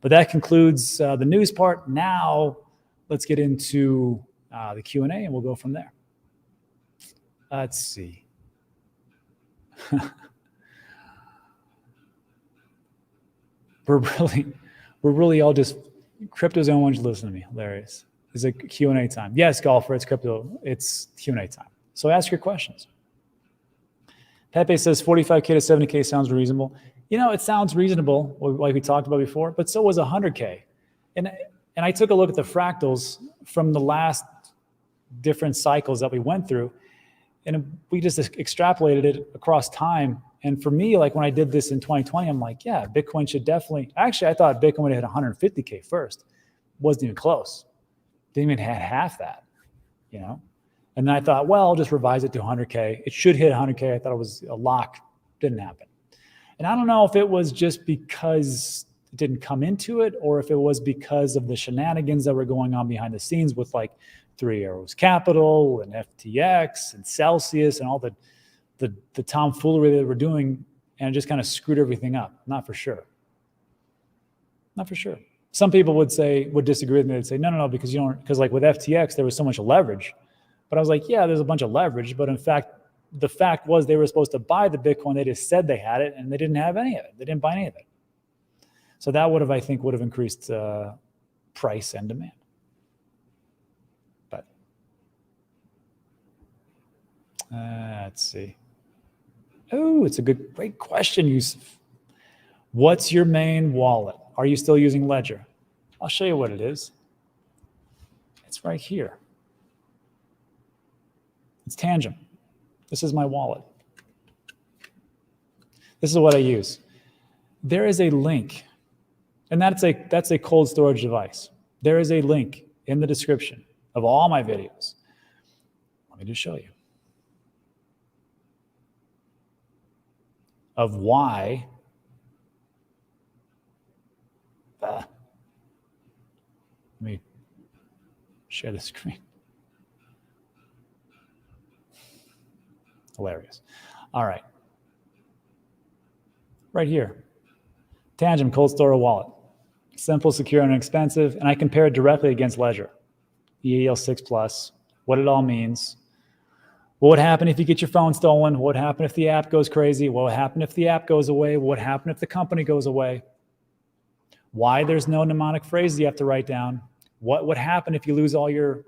But that concludes the news part. Now let's get into the Q&A and we'll go from there. Let's see. We're really all just, crypto's the only one who's listening to me. Hilarious. It's a Q&A time. Yes, golfer, it's crypto. It's Q&A time. So ask your questions. Pepe says 45K to 70K sounds reasonable. It sounds reasonable, like we talked about before, but so was 100K. And I took a look at the fractals from the last different cycles that we went through, and we just extrapolated it across time. And for me, like when I did this in 2020, I'm like, yeah, Bitcoin should definitely, actually, I thought Bitcoin would hit 150K first. Wasn't even close. Didn't even have half that, And then I thought, well, I'll just revise it to 100K. It should hit 100K. I thought it was a lock. Didn't happen. And I don't know if it was just because it didn't come into it or if it was because of the shenanigans that were going on behind the scenes with like 3 Arrows Capital and FTX and Celsius and all the tomfoolery that we're doing, and it just kind of screwed everything up. Not for sure. Some people would disagree with me. They'd say, no, because because like with FTX, there was so much leverage. But I was like, yeah, there's a bunch of leverage. But in fact, the fact was they were supposed to buy the Bitcoin. They just said they had it, and they didn't have any of it. They didn't buy any of it. So that would have increased price and demand. But let's see. Oh, it's a great question, Yusuf. What's your main wallet? Are you still using Ledger? I'll show you what it is. It's right here. It's Tangem. This is my wallet. This is what I use. There is a link, and that's a cold storage device. There is a link in the description of all my videos. Let me just show you. Of why let me share the screen. Hilarious. All right. Right here. Tangem cold storage wallet. Simple, secure, and inexpensive. And I compare it directly against Ledger. EAL6 Plus, what it all means. What would happen if you get your phone stolen? What would happen if the app goes crazy? What would happen if the app goes away? What would happen if the company goes away? Why there's no mnemonic phrases you have to write down? What would happen if you lose all your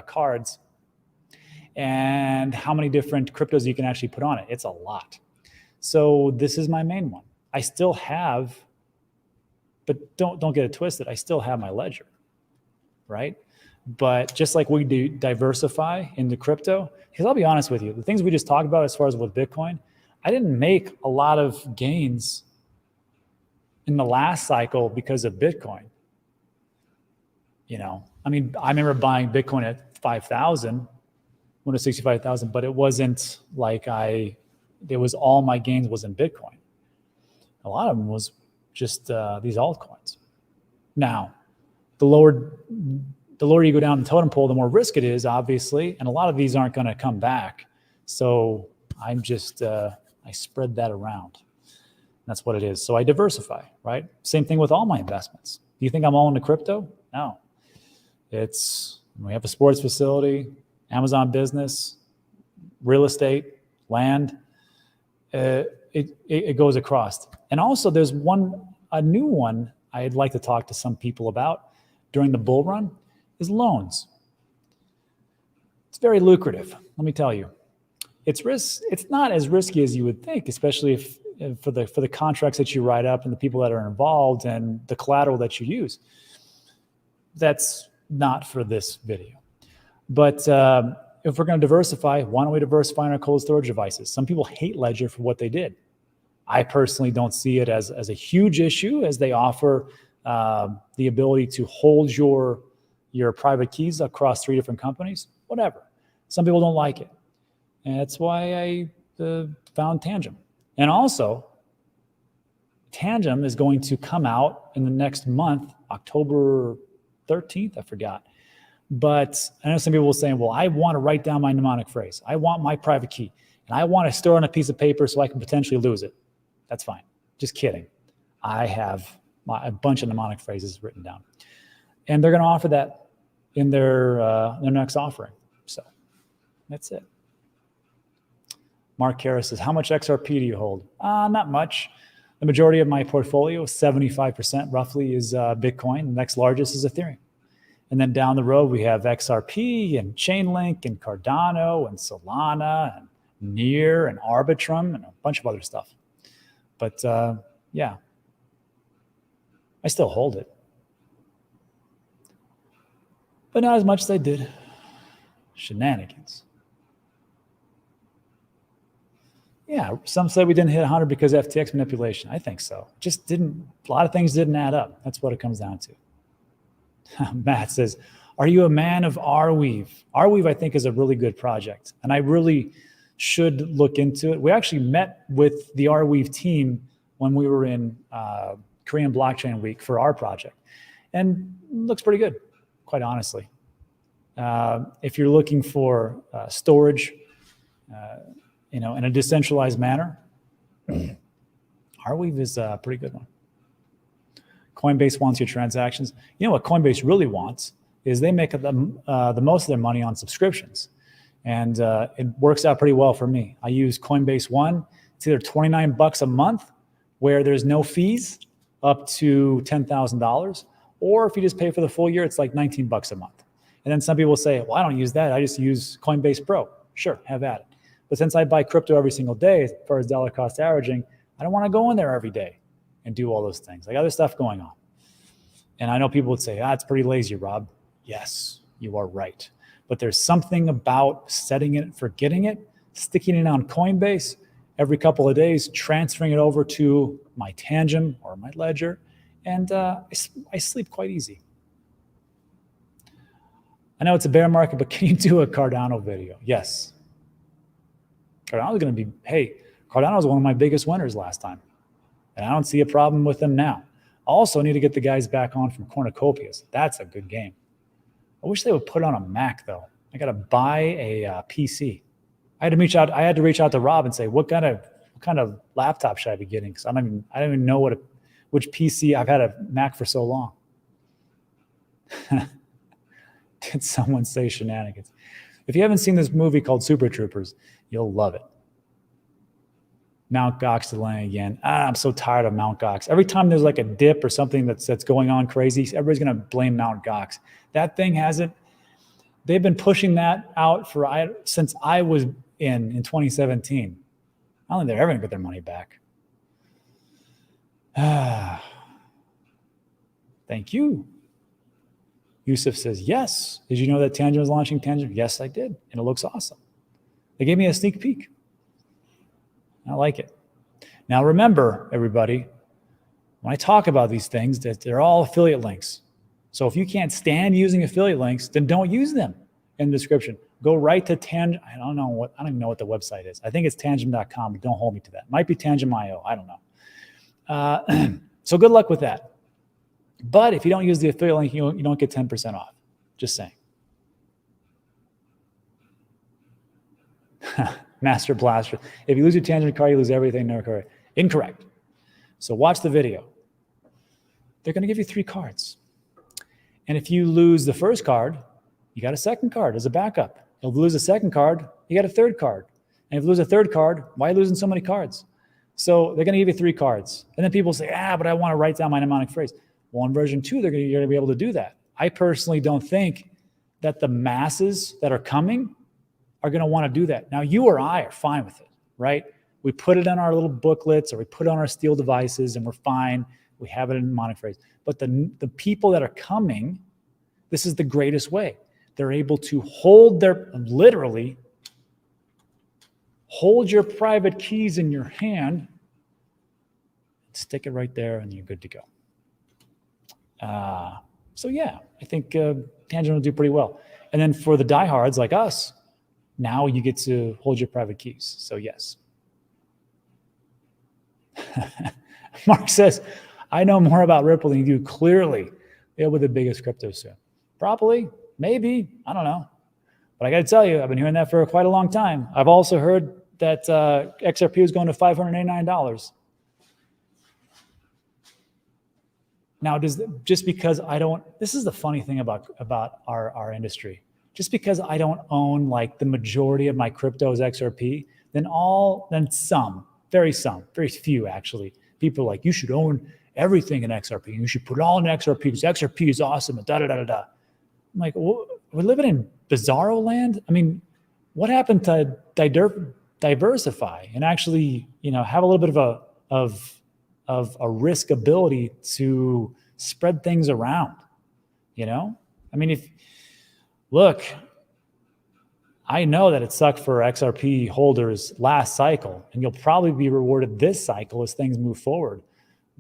cards? And how many different cryptos you can actually put on it? It's a lot. So this is my main one. I still have, but don't get it twisted. I still have my Ledger, right? But just like we do diversify into crypto, because I'll be honest with you, the things we just talked about as far as with Bitcoin, I didn't make a lot of gains in the last cycle because of Bitcoin. I mean, I remember buying Bitcoin at 5,000, when it was 65,000, but it wasn't like it was all my gains was in Bitcoin. A lot of them was just these altcoins. Now, the lower you go down the totem pole, the more risk it is, obviously, and a lot of these aren't going to come back. So I'm just I spread that around. That's what it is. So I diversify, right? Same thing with all my investments. Do you think I'm all into crypto? No. We have a sports facility, Amazon business, real estate, land. It goes across. And also there's a new one I'd like to talk to some people about during the bull run is loans. It's very lucrative, let me tell you. It's not as risky as you would think, especially if for the contracts that you write up and the people that are involved and the collateral that you use. That's not for this video. But if we're going to diversify, why don't we diversify in our cold storage devices? Some people hate Ledger for what they did. I personally don't see it as a huge issue, as they offer the ability to hold your private keys across 3 different companies. Whatever. Some people don't like it. And that's why I found Tangem. And also, Tangem is going to come out in the next month, October 13th, I forgot. But I know some people will say, well, I want to write down my mnemonic phrase. I want my private key. And I want to store on a piece of paper so I can potentially lose it. That's fine. Just kidding. I have a bunch of mnemonic phrases written down. And they're going to offer that in their next offering. So that's it. Mark Harris says, how much XRP do you hold? Not much. The majority of my portfolio, 75% roughly, is Bitcoin. The next largest is Ethereum. And then down the road, we have XRP and Chainlink and Cardano and Solana and Near and Arbitrum and a bunch of other stuff. But yeah, I still hold it. But not as much as I did. Shenanigans. Yeah, some say we didn't hit 100 because of FTX manipulation. I think so. Just didn't, a lot of things didn't add up. That's what it comes down to. Matt says, are you a man of Arweave? Arweave, I think, is a really good project, and I really should look into it. We actually met with the Arweave team when we were in Korean Blockchain Week for our project, and it looks pretty good, quite honestly. If you're looking for storage, in a decentralized manner, Arweave is a pretty good one. Coinbase wants your transactions. You know what Coinbase really wants is they make the most of their money on subscriptions. And it works out pretty well for me. I use Coinbase One. It's either $29 a month where there's no fees up to $10,000. Or if you just pay for the full year, it's like $19 a month. And then some people say, well, I don't use that. I just use Coinbase Pro. Sure, have at it. But since I buy crypto every single day, as far as dollar cost averaging, I don't want to go in there every day and do all those things. I got other stuff going on. And I know people would say, it's pretty lazy, Rob. Yes, you are right. But there's something about setting it, forgetting it, sticking it on Coinbase every couple of days, transferring it over to my Tangem or my Ledger, and I sleep quite easy. I know it's a bear market, but can you do a Cardano video? Yes. Cardano is going to be, Cardano was one of my biggest winners last time. And I don't see a problem with them now. I also need to get the guys back on from Cornucopias. That's a good game. I wish they would put it on a Mac, though. I got to buy a PC. I had to reach out to Rob and say, what kind of laptop should I be getting? Because I don't even know which PC. I've had a Mac for so long. Did someone say shenanigans? If you haven't seen this movie called Super Troopers, you'll love it. Mount Gox delaying again. I'm so tired of Mount Gox. Every time there's like a dip or something that's going on crazy, everybody's going to blame Mount Gox. That thing hasn't. They've been pushing that out since I was in 2017. I don't think they're ever going to get their money back. Thank you. Yusuf says, yes. Did you know that Tangem is launching Tangem? Yes, I did. And it looks awesome. They gave me a sneak peek. I like it. Now, remember, everybody, when I talk about these things, that they're all affiliate links. So if you can't stand using affiliate links, then don't use them in the description. Go right to Tangem. I don't even know what the website is. I think it's tangem.com, but don't hold me to that. It might be Tangem.io. I don't know. So good luck with that. But if you don't use the affiliate link, you don't get 10% off. Just saying. Master Blaster. If you lose your Tangem card, you lose everything. No, correct. Incorrect. So watch the video. They're going to give you 3 cards. And if you lose the first card, you got a second card as a backup. If you lose a second card, you got a third card. And if you lose a third card, why are you losing so many cards? So they're going to give you 3 cards. And then people say, but I want to write down my mnemonic phrase. Well, in version 2, you're going to be able to do that. I personally don't think that the masses that are coming are going to want to do that. Now, you or I are fine with it, right? We put it on our little booklets or we put it on our Steele devices and we're fine. We have it in mnemonic phrase. But the people that are coming, this is the greatest way. They're able to literally hold your private keys in your hand, stick it right there, and you're good to go. So yeah, I think Tangem will do pretty well. And then for the diehards like us, now you get to hold your private keys. So yes. Mark says, I know more about Ripple than you do. Clearly, they'll be the biggest crypto soon. Probably, maybe, I don't know. But I got to tell you, I've been hearing that for quite a long time. I've also heard that XRP is going to $589. Now, just because I don't, this is the funny thing about our industry. Just because I don't own like the majority of my crypto as XRP, then very few actually, people are like, you should own everything in XRP. You should put it all in XRP because XRP is awesome and da-da-da-da-da. I'm like, well, we're living in bizarro land. I mean, what happened to diversify and actually, have a little bit of a risk ability to spread things around, I mean, look, I know that it sucked for XRP holders last cycle, and you'll probably be rewarded this cycle as things move forward.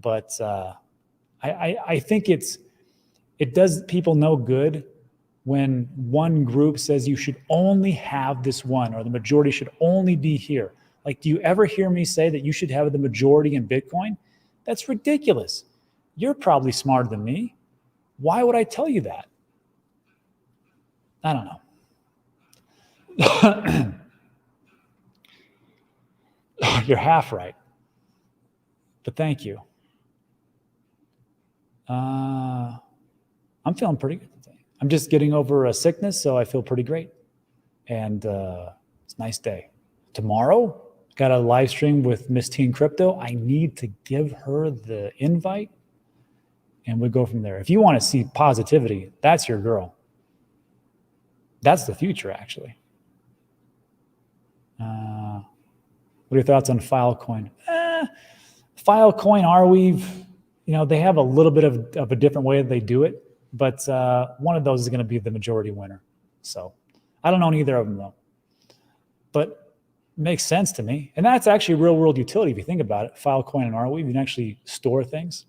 But I think it does people no good when one group says you should only have this one, or the majority should only be here. Like, do you ever hear me say that you should have the majority in Bitcoin? That's ridiculous. You're probably smarter than me. Why would I tell you that? I don't know. You're half right. But thank you. I'm feeling pretty good today. I'm just getting over a sickness, so I feel pretty great. And it's a nice day. Tomorrow, got a live stream with Miss Teen Crypto. I need to give her the invite, and we go from there. If you want to see positivity, that's your girl. That's the future, actually. What are your thoughts on Filecoin? Filecoin, Arweave, they have a little bit of a different way that they do it, but one of those is going to be the majority winner. So I don't own either of them, though. But it makes sense to me. And that's actually real world utility if you think about it. Filecoin and Arweave, you can actually store things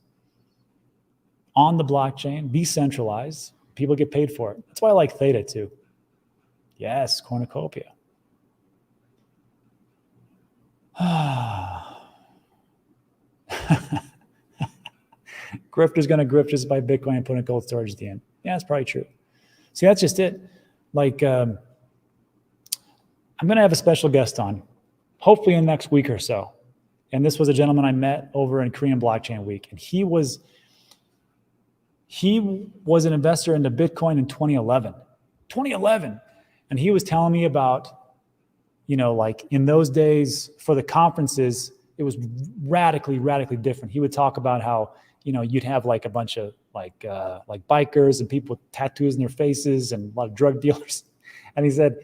on the blockchain, decentralized. People get paid for it. That's why I like Theta, too. Yes, cornucopia. Grifter's going to grift just buy Bitcoin and put in cold storage at the end. Yeah, that's probably true. See, that's just it. Like, I'm going to have a special guest on, hopefully in the next week or so. And this was a gentleman I met over in Korean Blockchain Week. And he was an investor into Bitcoin in 2011. 2011. And he was telling me about, like in those days for the conferences, it was radically different. He would talk about how, you'd have like a bunch of like bikers and people with tattoos in their faces and a lot of drug dealers. And he said,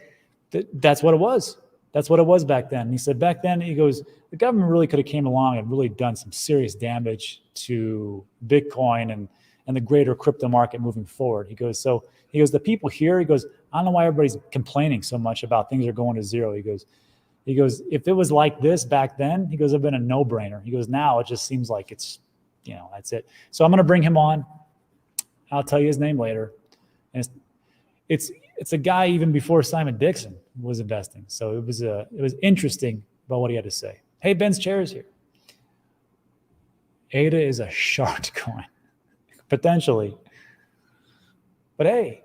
that's what it was. That's what it was back then. And he said, back then, he goes, the government really could have came along and really done some serious damage to Bitcoin and the greater crypto market moving forward. He goes, the people here, he goes, I don't know why everybody's complaining so much about things are going to zero. He goes, if it was like this back then, he goes, it'd been a no-brainer. He goes, now it just seems like it's, that's it. So I'm going to bring him on. I'll tell you his name later. And it's a guy even before Simon Dixon was investing. So it was interesting about what he had to say. Hey, Ben's chair is here. ADA is a short coin, potentially. But hey,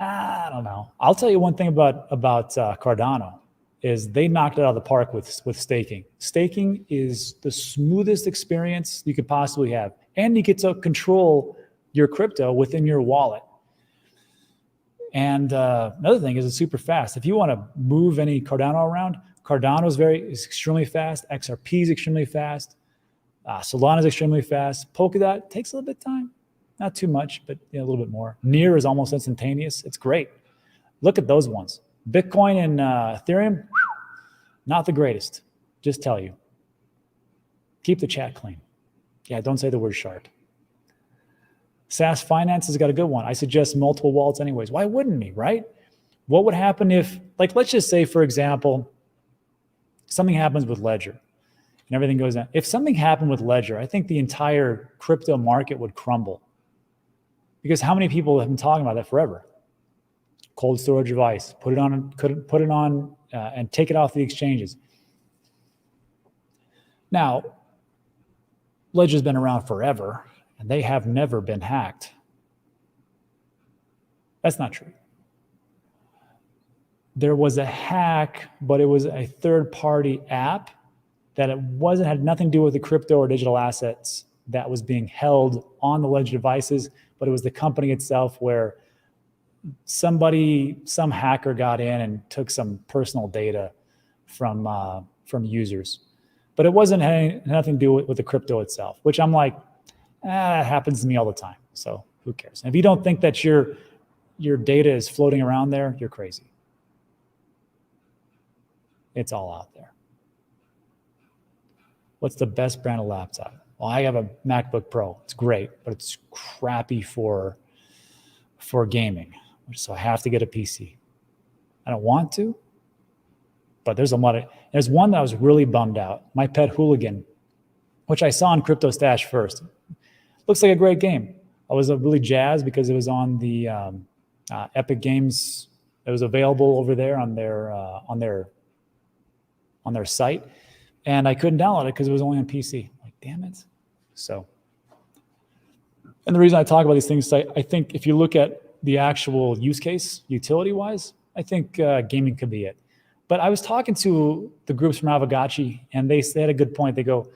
I don't know. I'll tell you one thing about Cardano is they knocked it out of the park with staking. Staking is the smoothest experience you could possibly have. And you get to control your crypto within your wallet. And another thing is it's super fast. If you want to move any Cardano around, Cardano is extremely fast. XRP is extremely fast. Solana is extremely fast. Polkadot takes a little bit of time. Not too much, but a little bit more. Near is almost instantaneous. It's great. Look at those ones. Bitcoin and Ethereum, not the greatest. Just tell you. Keep the chat clean. Yeah, don't say the word shard. SaaS Finance has got a good one. I suggest multiple wallets anyways. Why wouldn't me, right? What would happen if, like, let's just say, for example, something happens with Ledger and everything goes down. If something happened with Ledger, I think the entire crypto market would crumble. Because how many people have been talking about that forever? Cold storage device, put it on and take it off the exchanges. Now, Ledger's been around forever, and they have never been hacked. That's not true. There was a hack, but it was a third-party app that had nothing to do with the crypto or digital assets that was being held on the ledger devices, but it was the company itself where some hacker got in and took some personal data from users. But it wasn't nothing to do with the crypto itself, which I'm like, that happens to me all the time. So who cares? And if you don't think that your data is floating around there, you're crazy. It's all out there. What's the best brand of laptop? Well, I have a MacBook Pro. It's great, but it's crappy for gaming. So I have to get a PC. I don't want to, but there's one that I was really bummed out. My Pet Hooligan, which I saw on Crypto Stash first. Looks like a great game. I was really jazzed because it was on the Epic Games. It was available over there on their site, and I couldn't download it because it was only on PC. Like, damn it. So, and the reason I talk about these things is I think if you look at the actual use case, utility-wise, I think gaming could be it. But I was talking to the groups from Avagachi, and they had a good point. They go,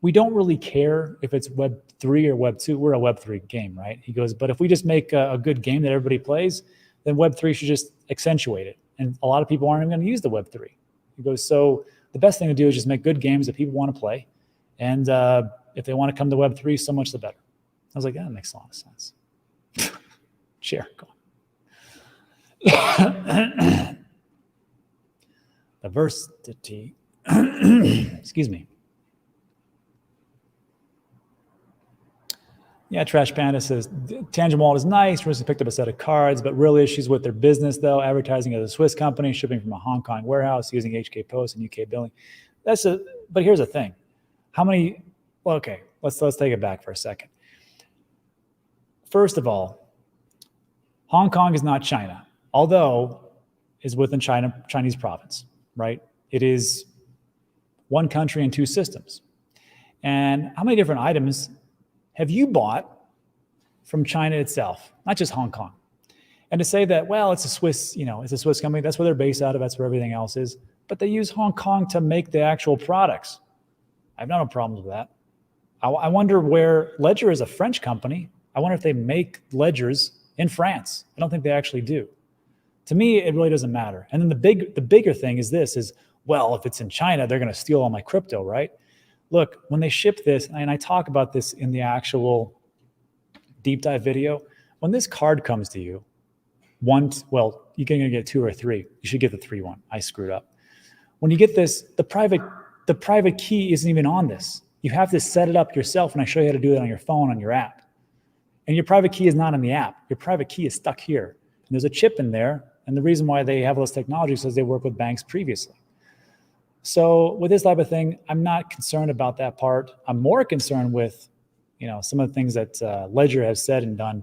we don't really care if it's Web 3 or Web 2. We're a Web 3 game, right? He goes, but if we just make a good game that everybody plays, then Web 3 should just accentuate it. And a lot of people aren't even going to use the Web 3. He goes, so the best thing to do is just make good games that people want to play. And if they want to come to Web 3, so much the better. I was like, that makes a lot of sense. Share, go on. Diversity. Excuse me. Yeah, Trash Panda says, Tangem wallet is nice. Recently picked up a set of cards, but real issues with their business, though. Advertising as a Swiss company, shipping from a Hong Kong warehouse, using HK Post and UK billing. But here's the thing. How many, well, okay, let's take it back for a second. First of all, Hong Kong is not China, although is within Chinese province, right? It is one country and two systems. And how many different items have you bought from China itself, not just Hong Kong? And to say that, well, it's a Swiss, it's a Swiss company, that's where they're based out of, that's where everything else is, but they use Hong Kong to make the actual products. I have no problems with that. I wonder where Ledger is a French company. I wonder if they make ledgers in France. I don't think they actually do. To me, it really doesn't matter. And then the bigger thing is this, well, if it's in China, they're going to steal all my crypto, right? Look, when they ship this, and I talk about this in the actual deep dive video, when this card comes to you, well, you're going to get 2 or 3. You should get the 3 one. I screwed up. When you get this, the private key isn't even on this. You have to set it up yourself, and I show you how to do it on your phone, on your app. And your private key is not in the app. Your private key is stuck here. And there's a chip in there, and the reason why they have all this technology is because they work with banks previously. So with this type of thing, I'm not concerned about that part. I'm more concerned with, some of the things that Ledger has said and done,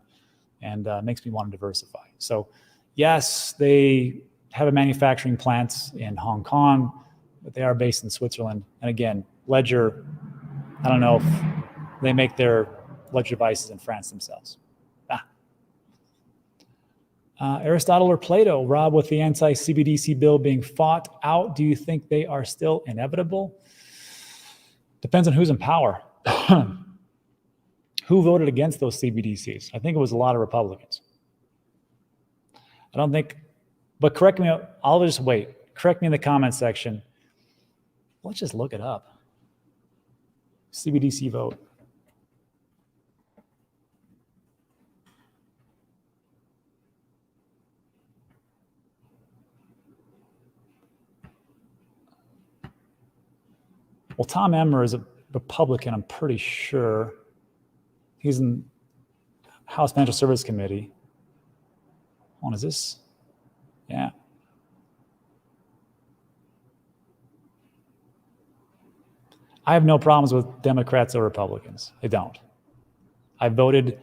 and makes me want to diversify. So yes, they have a manufacturing plant in Hong Kong, but they are based in Switzerland. And again, Ledger, I don't know if they make their Ledger devices in France themselves. Aristotle or Plato, Rob, with the anti-CBDC bill being fought out, do you think they are still inevitable? Depends on who's in power. Who voted against those CBDCs? I think it was a lot of Republicans. I don't think, but correct me, I'll just wait. Correct me in the comment section. Let's just look it up. CBDC vote. Well, Tom Emmer is a Republican, I'm pretty sure. He's in House Financial Services Committee. Hold on, is this? Yeah. I have no problems with Democrats or Republicans. I don't. I voted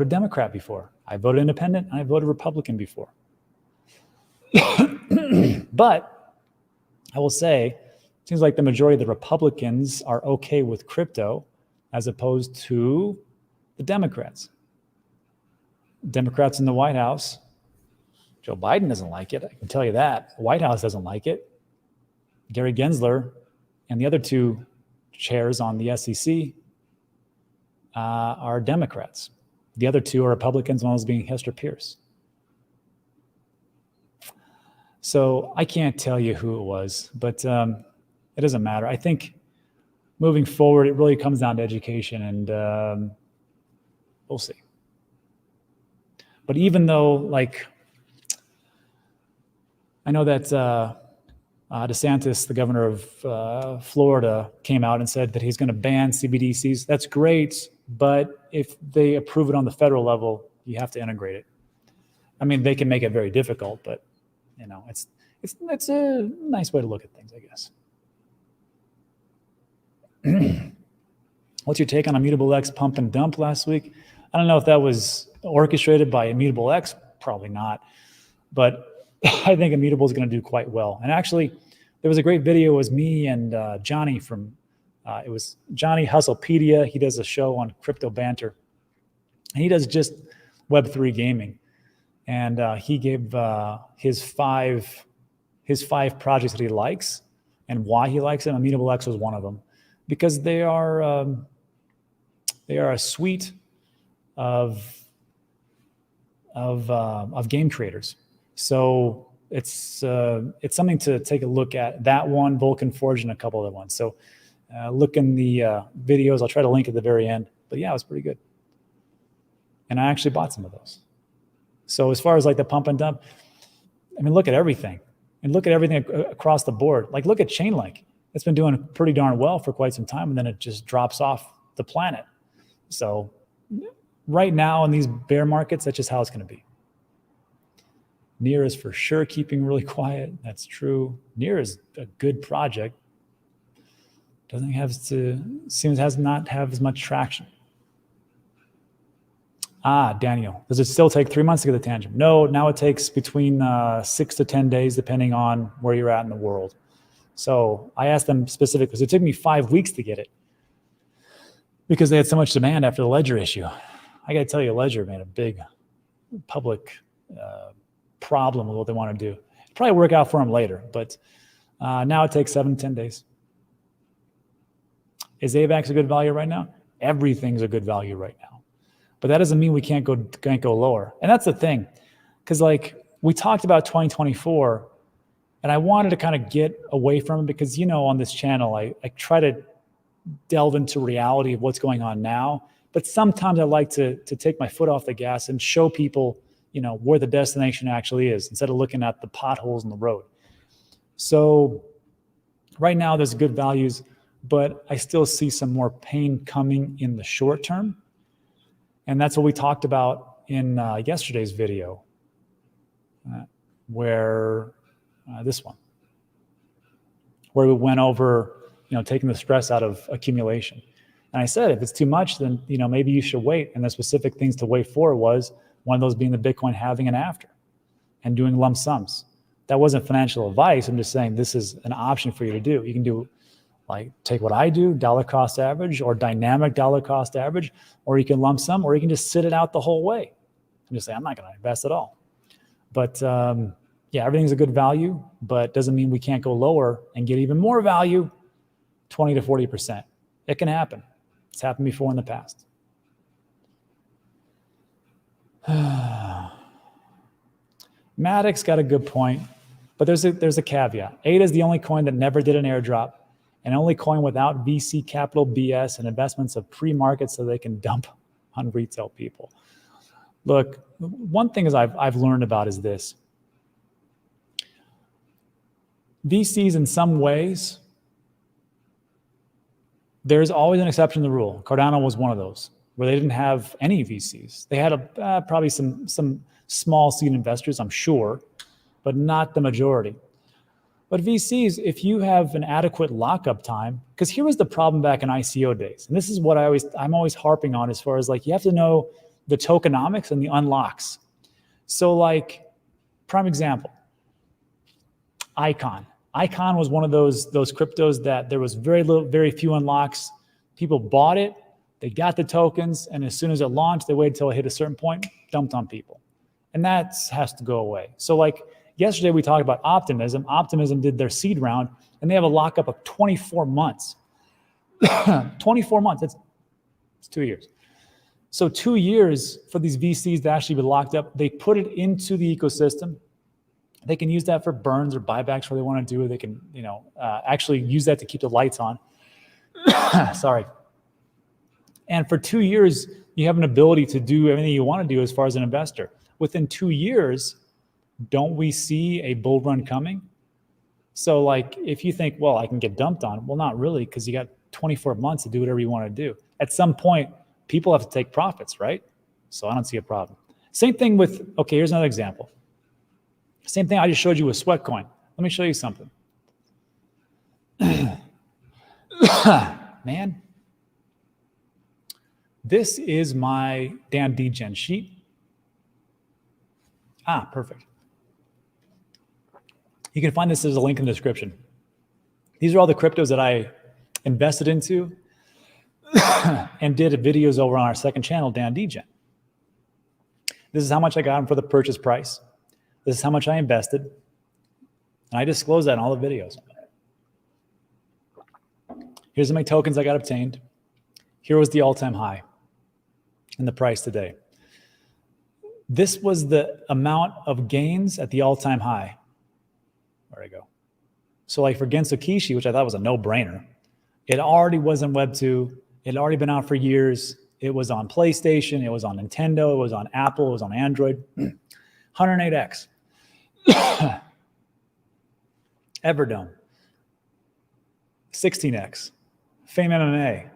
Democrat before. I voted Independent, and I voted Republican before. But I will say, it seems like the majority of the Republicans are okay with crypto as opposed to the Democrats. Democrats in the White House, Joe Biden doesn't like it. I can tell you that. The White House doesn't like it. Gary Gensler and the other 2 chairs on the SEC are Democrats. The other two are Republicans, one is being Hester Pierce. So I can't tell you who it was, but it doesn't matter. I think moving forward, it really comes down to education, and we'll see. But even though, like, I know that DeSantis, the governor of Florida, came out and said that he's going to ban CBDCs. That's great, but if they approve it on the federal level, you have to integrate it. I mean, they can make it very difficult, but you know, it's a nice way to look at things, I guess. What's your take on Immutable X pump and dump last week? I don't know if that was orchestrated by Immutable X, probably not, but I think Immutable is going to do quite well. And actually, there was a great video. It was me and Johnny from, it was Johnny Hustlepedia. He does a show on Crypto Banter. And he does just Web3 gaming. And he gave his five projects that he likes and why he likes them. Immutable X was one of them, because they are a suite of game creators. So it's something to take a look at. That one, Vulcan Forge, and a couple other ones. So look in the videos. I'll try to link at the very end. But yeah, it was pretty good. And I actually bought some of those. So as far as like the pump and dump, I mean, look at everything. And look at everything across the board. Like, look at Chainlink. It's been doing pretty darn well for quite some time, and then it just drops off the planet. So right now in these bear markets, that's just how it's going to be. NIR is for sure keeping really quiet. That's true. NIR is a good project. Seems has not have as much traction. Daniel, does it still take 3 months to get the Tangem? No, now it takes between 6 to 10 days, depending on where you're at in the world. So I asked them specifically, because it took me 5 weeks to get it, because they had so much demand after the Ledger issue. I got to tell you, Ledger made a big public problem with what they want to do. It'll probably work out for them later, but now it takes 7 to 10 days. Is AVAX a good value right now? Everything's a good value right now. But that doesn't mean we can't go lower. And that's the thing, because like we talked about 2024, and I wanted to kind of get away from it because, you know, on this channel, I try to delve into reality of what's going on now. But sometimes I like to take my foot off the gas and show people, you know, where the destination actually is instead of looking at the potholes in the road. So right now there's good values, but I still see some more pain coming in the short term. And that's what we talked about in yesterday's video, where this one, where we went over, you know, taking the stress out of accumulation. And I said, if it's too much, then, you know, maybe you should wait. And the specific things to wait for was one of those being the Bitcoin halving and after, and doing lump sums. That wasn't financial advice. I'm just saying this is an option for you to do. You can do, like, take what I do, dollar cost average or dynamic dollar cost average, or you can lump sum, or you can just sit it out the whole way and just say, I'm not going to invest at all. But yeah, everything's a good value, but doesn't mean we can't go lower and get even more value, 20 to 40%. It can happen. It's happened before in the past. Maddox got a good point, but there's a caveat. ADA is the only coin that never did an airdrop, and only coin without VC capital BS and investments of pre-market so they can dump on retail people. Look, one thing I've learned about is this. VCs in some ways, there's always an exception to the rule. Cardano was one of those, where they didn't have any VCs. They had probably some small seed investors, I'm sure, but not the majority. But VCs, if you have an adequate lockup time, because here was the problem back in ICO days, and this is what I'm always harping on as far as, like, you have to know the tokenomics and the unlocks. So, like, prime example, Icon. Icon was one of those cryptos that there was very few unlocks. People bought it, they got the tokens, and as soon as it launched, they waited till it hit a certain point, dumped on people. And that has to go away. So, like, yesterday we talked about Optimism. Optimism did their seed round, and they have a lockup of 24 months. 24 months, it's 2 years. So 2 years for these VCs to actually be locked up, they put it into the ecosystem. They can use that for burns or buybacks where they want to do it. They can, actually use that to keep the lights on. Sorry. And for 2 years, you have an ability to do everything you want to do as far as an investor. Within 2 years, don't we see a bull run coming? So like, if you think, well, I can get dumped on, well, not really, because you got 24 months to do whatever you want to do. At some point, people have to take profits, right? So I don't see a problem. Same thing with, okay, here's another example. Same thing I just showed you with Sweatcoin. Let me show you something. Man, this is my Dan DGen sheet. Ah, perfect. You can find this as a link in the description. These are all the cryptos that I invested into and did videos over on our second channel, Dan DGen. This is how much I got them for the purchase price. This is how much I invested. And I disclose that in all the videos. Here's how many tokens I got obtained. Here was the all-time high in the price today. This was the amount of gains at the all-time high. Where'd I go? So like for Genso Kishi, which I thought was a no-brainer, it already was in Web 2. It had already been out for years. It was on PlayStation. It was on Nintendo. It was on Apple. It was on Android. 108x. Everdome, 16x. Fame MMA,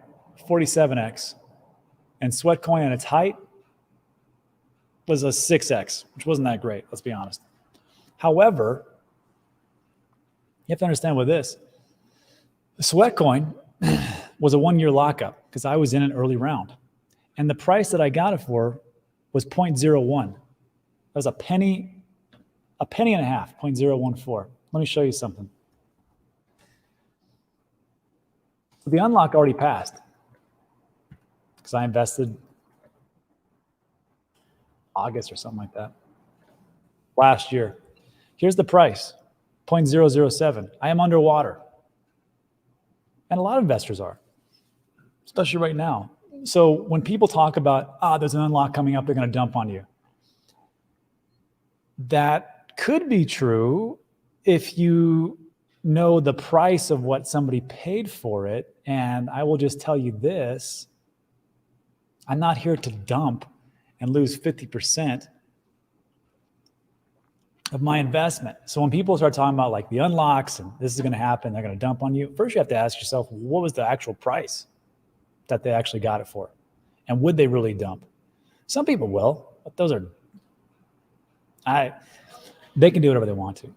47x. And Sweatcoin at its height was a 6x, which wasn't that great, let's be honest. However, you have to understand with this, Sweatcoin was a 1-year lockup because I was in an early round. And the price that I got it for was 0.01. That was a penny and a half, 0.014. Let me show you something. So the unlock already passed because I invested August or something like that last year. Here's the price, 0.007. I am underwater. And a lot of investors are, especially right now. So when people talk about, there's an unlock coming up, they're going to dump on you. That could be true if you know the price of what somebody paid for it. And I will just tell you this, I'm not here to dump and lose 50% of my investment. So when people start talking about like the unlocks and this is going to happen, they're going to dump on you, first you have to ask yourself, what was the actual price that they actually got it for? And would they really dump? Some people will, but those are, they can do whatever they want to.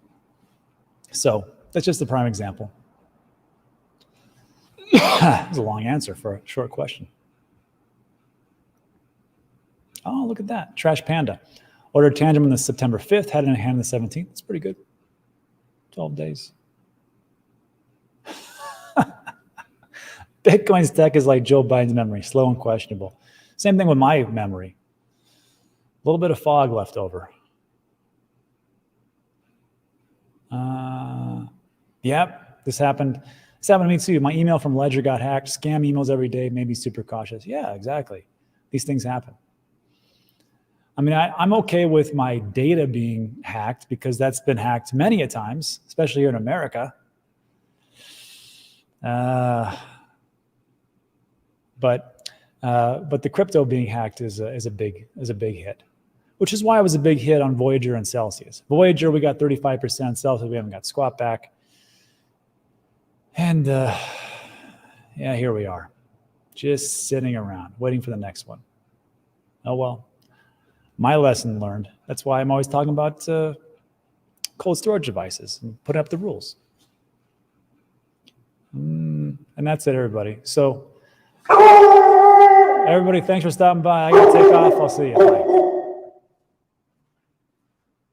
So that's just a prime example. That was a long answer for a short question. Oh, look at that. Trash Panda. Ordered Tangem on the September 5th, had it in hand on the 17th. That's pretty good. 12 days. Bitcoin's tech is like Joe Biden's memory, slow and questionable. Same thing with my memory. A little bit of fog left over. Yep, this happened. This happened to me too. My email from Ledger got hacked. Scam emails every day, made me super cautious. Yeah, exactly. These things happen. I mean, I'm okay with my data being hacked because that's been hacked many a times, especially here in America. But the crypto being hacked is a big hit, which is why it was a big hit on Voyager and Celsius. Voyager, we got 35%. Celsius, we haven't got squat back. And yeah, here we are, just sitting around waiting for the next one. Oh well. My lesson learned. That's why I'm always talking about cold storage devices and putting up the rules. And that's it, everybody. So, everybody, thanks for stopping by. I got to take off. I'll see you. Bye.